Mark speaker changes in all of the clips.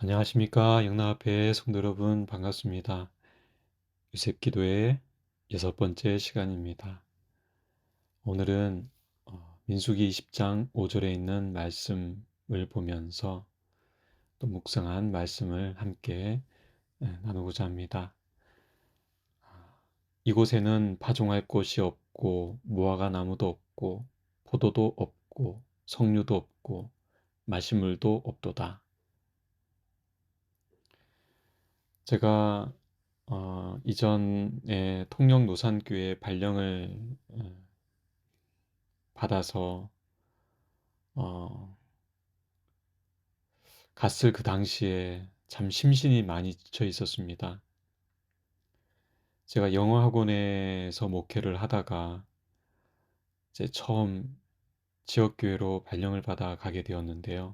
Speaker 1: 안녕하십니까. 영락앞에 성도 여러분 반갑습니다. 요셉 기도의 6번째 시간입니다. 오늘은 민수기 20장 5절에 있는 말씀을 보면서 또 묵상한 말씀을 함께 나누고자 합니다. 이곳에는 파종할 곳이 없고 무화과 나무도 없고 포도도 없고 석류도 없고 마시물도 없도다. 제가 이전에 통영노산교회 발령을 받아서 어, 갔을 그 당시에 참 심신이 많이 지쳐 있었습니다. 제가 영어학원에서 목회를 하다가 이제 처음 지역교회로 발령을 받아 가게 되었는데요.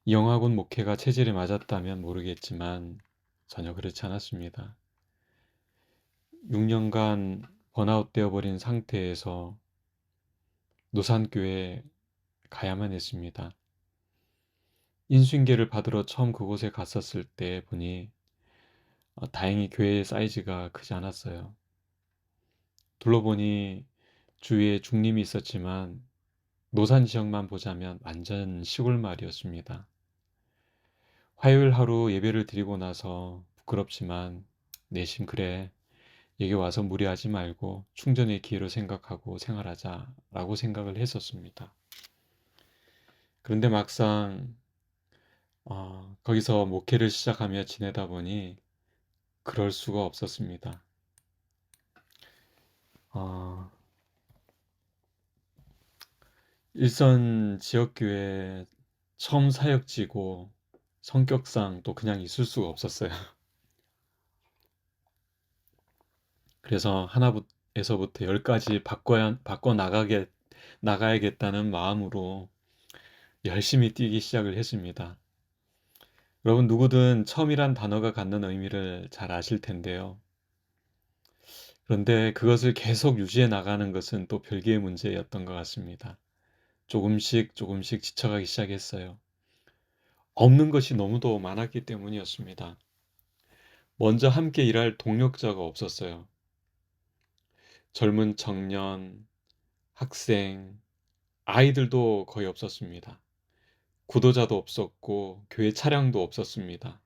Speaker 1: 이 영어학원 목회가 체질에 맞았다면 모르겠지만 전혀 그렇지 않았습니다. 6년간 번아웃 되어버린 상태에서 노산교회에 가야만 했습니다. 인수인계를 받으러 처음 그곳에 갔었을 때 보니 다행히 교회의 사이즈가 크지 않았어요. 둘러보니 주위에 중림이 있었지만 노산 지역만 보자면 완전 시골 마을이었습니다. 화요일 하루 예배를 드리고 나서 부끄럽지만 내심 그래, 여기 와서 무리하지 말고 충전의 기회로 생각하고 생활하자라고 생각을 했었습니다. 그런데 막상 거기서 목회를 시작하며 지내다 보니 그럴 수가 없었습니다. 어, 일선 지역교회 처음 사역지고 성격상 또 그냥 있을 수가 없었어요. 그래서 하나에서부터 열까지 나가야겠다는 마음으로 열심히 뛰기 시작을 했습니다. 여러분 누구든 처음이란 단어가 갖는 의미를 잘 아실 텐데요. 그런데 그것을 계속 유지해 나가는 것은 또 별개의 문제였던 것 같습니다. 조금씩 조금씩 지쳐가기 시작했어요. 없는 것이 너무도 많았기 때문이었습니다. 먼저 함께 일할 동력자가 없었어요. 젊은 청년, 학생, 아이들도 거의 없었습니다. 구도자도 없었고 교회 차량도 없었습니다.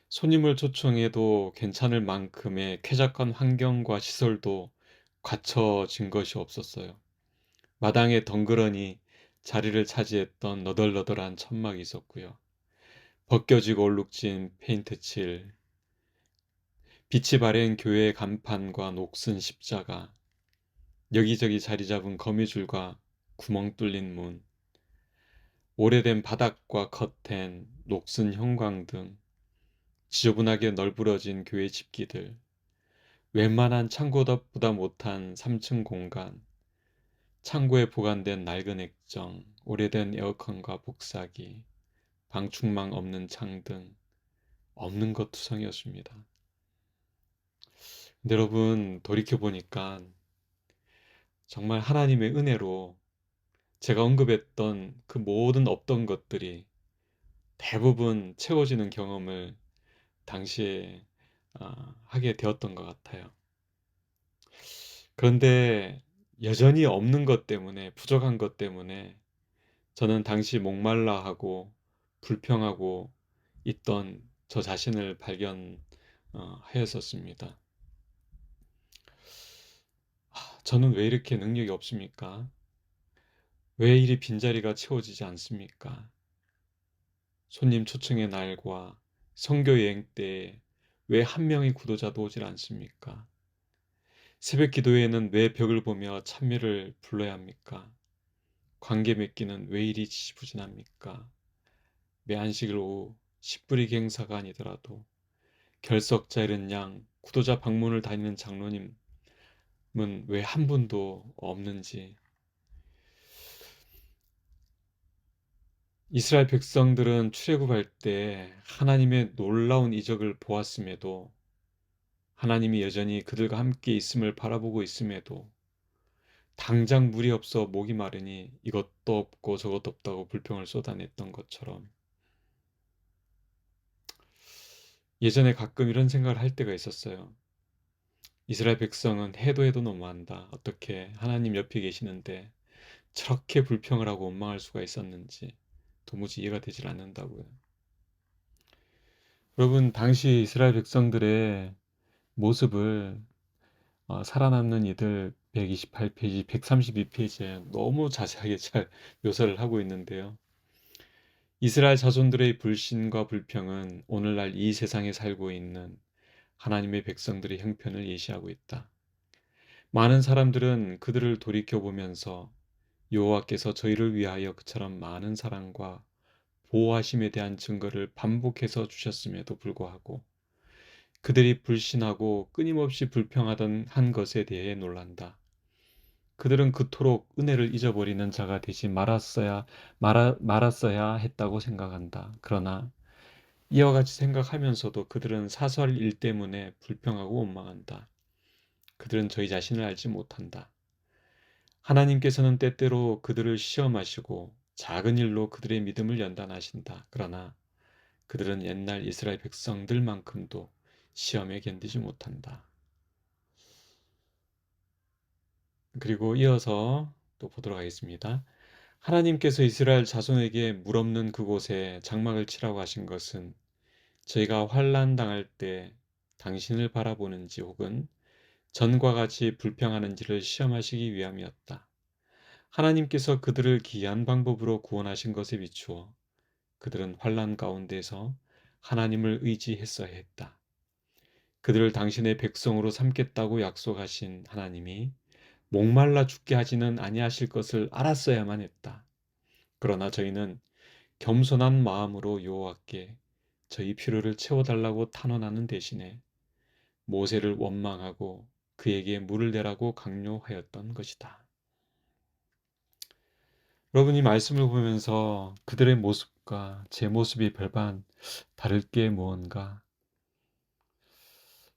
Speaker 1: 손님을 초청해도 괜찮을 만큼의 쾌적한 환경과 시설도 갖춰진 것이 없었어요. 마당에 덩그러니 자리를 차지했던 너덜너덜한 천막이 있었고요. 벗겨지고 얼룩진 페인트칠, 빛이 바랜 교회 간판과 녹슨 십자가, 여기저기 자리 잡은 거미줄과 구멍 뚫린 문, 오래된 바닥과 커튼, 녹슨 형광 등, 지저분하게 널브러진 교회 집기들, 웬만한 창고답보다 못한 3층 공간, 창고에 보관된 낡은 액정, 오래된 에어컨과 복사기, 방충망 없는 창 등 없는 것 투성이었습니다. 근데 여러분 돌이켜보니까 정말 하나님의 은혜로 제가 언급했던 그 모든 없던 것들이 대부분 채워지는 경험을 당시에 하게 되었던 것 같아요. 그런데 여전히 없는 것 때문에, 부족한 것 때문에 저는 당시 목말라하고 불평하고 있던 저 자신을 발견하였었습니다. 저는 왜 이렇게 능력이 없습니까? 왜 이리 빈자리가 채워지지 않습니까? 손님 초청의 날과 선교 여행 때에 왜 한 명의 구도자도 오질 않습니까? 새벽 기도회에는 왜 벽을 보며 찬미를 불러야 합니까? 관계 맺기는 왜 이리 지지부진합니까? 매 안식일 오후 십부리 행사가 아니더라도 결석자 이른 양 구도자 방문을 다니는 장로님은 왜 한 분도 없는지. 이스라엘 백성들은 출애굽할 때 하나님의 놀라운 이적을 보았음에도, 하나님이 여전히 그들과 함께 있음을 바라보고 있음에도 당장 물이 없어 목이 마르니 이것도 없고 저것도 없다고 불평을 쏟아냈던 것처럼 예전에 가끔 이런 생각을 할 때가 있었어요. 이스라엘 백성은 해도 해도 너무한다. 어떻게 하나님 옆에 계시는데 저렇게 불평을 하고 원망할 수가 있었는지 도무지 이해가 되질 않는다고요. 여러분, 당시 이스라엘 백성들의 모습을 살아남는 이들 128페이지, 132페이지에 너무 자세하게 잘 묘사를 하고 있는데요. 이스라엘 자손들의 불신과 불평은 오늘날 이 세상에 살고 있는 하나님의 백성들의 형편을 예시하고 있다. 많은 사람들은 그들을 돌이켜보면서 여호와께서 저희를 위하여 그처럼 많은 사랑과 보호하심에 대한 증거를 반복해서 주셨음에도 불구하고 그들이 불신하고 끊임없이 불평하던 한 것에 대해 놀란다. 그들은 그토록 은혜를 잊어버리는 자가 되지 말았어야 했다고 생각한다. 그러나 이와 같이 생각하면서도 그들은 사소한 일 때문에 불평하고 원망한다. 그들은 저희 자신을 알지 못한다. 하나님께서는 때때로 그들을 시험하시고 작은 일로 그들의 믿음을 연단하신다. 그러나 그들은 옛날 이스라엘 백성들만큼도 시험에 견디지 못한다. 그리고 이어서 또 보도록 하겠습니다. 하나님께서 이스라엘 자손에게 물 없는 그곳에 장막을 치라고 하신 것은 저희가 환난 당할 때 당신을 바라보는지 혹은 전과 같이 불평하는지를 시험하시기 위함이었다. 하나님께서 그들을 기이한 방법으로 구원하신 것에 비추어 그들은 환난 가운데서 하나님을 의지했어야 했다. 그들을 당신의 백성으로 삼겠다고 약속하신 하나님이 목말라 죽게 하지는 아니하실 것을 알았어야만 했다. 그러나 저희는 겸손한 마음으로 여호와께 저희 필요를 채워달라고 탄원하는 대신에 모세를 원망하고 그에게 물을 대라고 강요하였던 것이다. 여러분이 말씀을 보면서 그들의 모습과 제 모습이 별반 다를 게 무언가?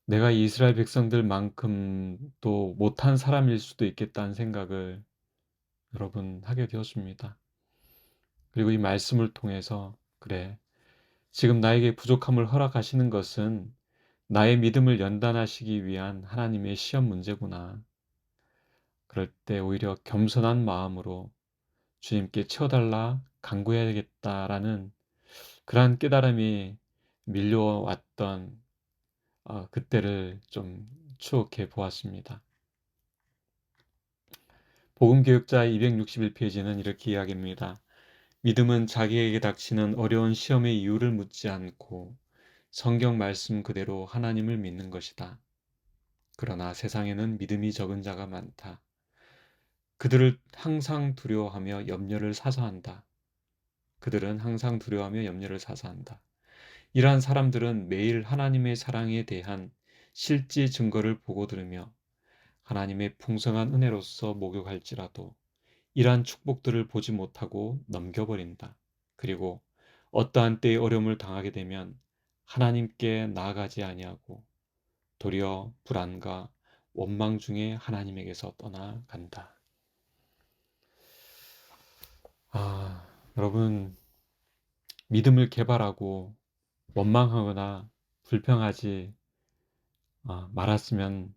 Speaker 1: 내가 이스라엘 백성들만큼 또 못한 사람일 수도 있겠다는 생각을 여러분 하게 되었습니다. 그리고 이 말씀을 통해서 그래, 지금 나에게 부족함을 허락하시는 것은 나의 믿음을 연단하시기 위한 하나님의 시험 문제구나. 그럴 때 오히려 겸손한 마음으로 주님께 채워달라 간구해야겠다라는 그러한 깨달음이 밀려왔던 그때를 좀 추억해 보았습니다. 복음교육자 261페이지는 이렇게 이야기합니다. 믿음은 자기에게 닥치는 어려운 시험의 이유를 묻지 않고 성경 말씀 그대로 하나님을 믿는 것이다. 그러나 세상에는 믿음이 적은 자가 많다. 그들을 항상 두려워하며 염려를 사서 한다. 그들은 항상 두려워하며 염려를 사서 한다. 이러한 사람들은 매일 하나님의 사랑에 대한 실제 증거를 보고 들으며 하나님의 풍성한 은혜로서 목욕할지라도 이러한 축복들을 보지 못하고 넘겨버린다. 그리고 어떠한 때에 어려움을 당하게 되면 하나님께 나아가지 아니하고 도리어 불안과 원망 중에 하나님에게서 떠나간다. 여러분, 믿음을 개발하고 원망하거나 불평하지 말았으면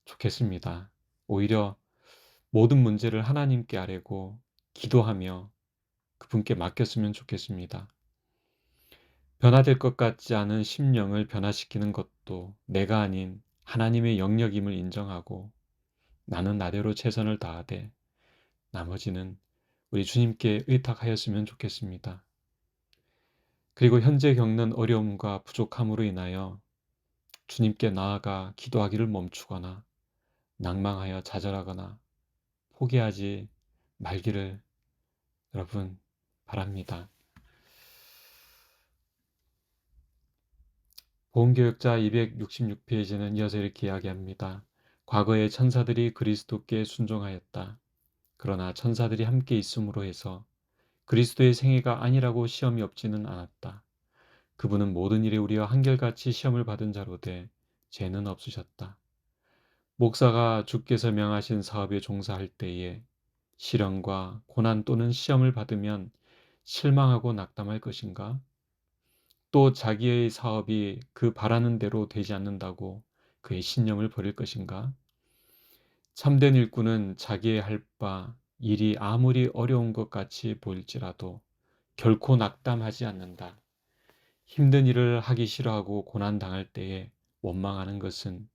Speaker 1: 좋겠습니다. 오히려 모든 문제를 하나님께 아뢰고 기도하며 그분께 맡겼으면 좋겠습니다. 변화될 것 같지 않은 심령을 변화시키는 것도 내가 아닌 하나님의 영역임을 인정하고 나는 나대로 최선을 다하되 나머지는 우리 주님께 의탁하였으면 좋겠습니다. 그리고 현재 겪는 어려움과 부족함으로 인하여 주님께 나아가 기도하기를 멈추거나 낭망하여 좌절하거나 포기하지 말기를 여러분 바랍니다. 보험교육자 266페이지는 이어서 이렇게 이야기합니다. 과거에 천사들이 그리스도께 순종하였다. 그러나 천사들이 함께 있음으로 해서 그리스도의 생애가 아니라고 시험이 없지는 않았다. 그분은 모든 일에 우리와 한결같이 시험을 받은 자로 돼 죄는 없으셨다. 목사가 주께서 명하신 사업에 종사할 때에 시련과 고난 또는 시험을 받으면 실망하고 낙담할 것인가? 또 자기의 사업이 그 바라는 대로 되지 않는다고 그의 신념을 버릴 것인가? 참된 일꾼은 자기의 할 바, 일이 아무리 어려운 것 같이 보일지라도 결코 낙담하지 않는다. 힘든 일을 하기 싫어하고 고난당할 때에 원망하는 것은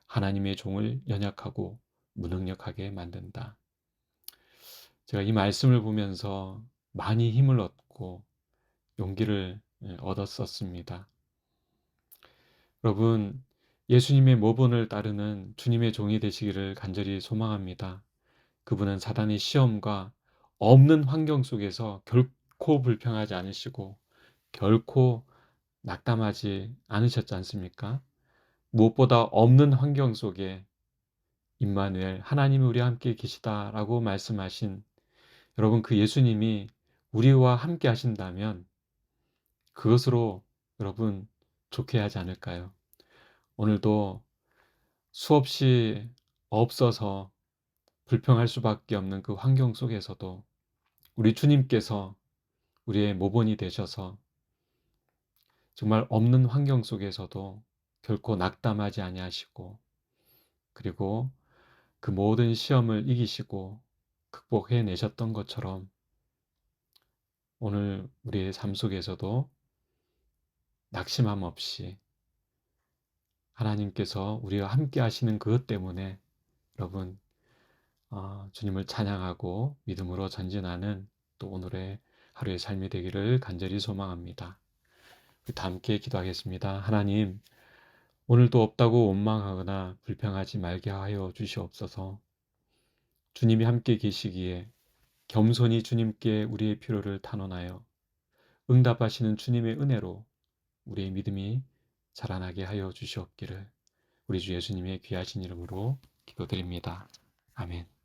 Speaker 1: 하나님의 종을 연약하고 무능력하게 만든다. 제가 이 말씀을 보면서 많이 힘을 얻고 용기를 얻었었습니다. 여러분, 예수님의 모본을 따르는 주님의 종이 되시기를 간절히 소망합니다. 그분은 사단의 시험과 없는 환경 속에서 결코 불평하지 않으시고 결코 낙담하지 않으셨지 않습니까? 무엇보다 없는 환경 속에 임마누엘 하나님이 우리와 함께 계시다라고 말씀하신 여러분, 그 예수님이 우리와 함께 하신다면 그것으로 여러분 좋게 하지 않을까요? 오늘도 수없이 없어서 불평할 수밖에 없는 그 환경 속에서도 우리 주님께서 우리의 모본이 되셔서 정말 없는 환경 속에서도 결코 낙담하지 아니하시고, 그리고 그 모든 시험을 이기시고 극복해 내셨던 것처럼 오늘 우리의 삶 속에서도 낙심함 없이 하나님께서 우리와 함께 하시는 그것 때문에 여러분 주님을 찬양하고 믿음으로 전진하는 또 오늘의 하루의 삶이 되기를 간절히 소망합니다. 우리 다 함께 기도하겠습니다. 하나님, 오늘도 없다고 원망하거나 불평하지 말게 하여 주시옵소서. 주님이 함께 계시기에 겸손히 주님께 우리의 필요를 탄원하여 응답하시는 주님의 은혜로 우리의 믿음이 자라나게 하여 주시옵기를 우리 주 예수님의 귀하신 이름으로 기도드립니다. 아멘.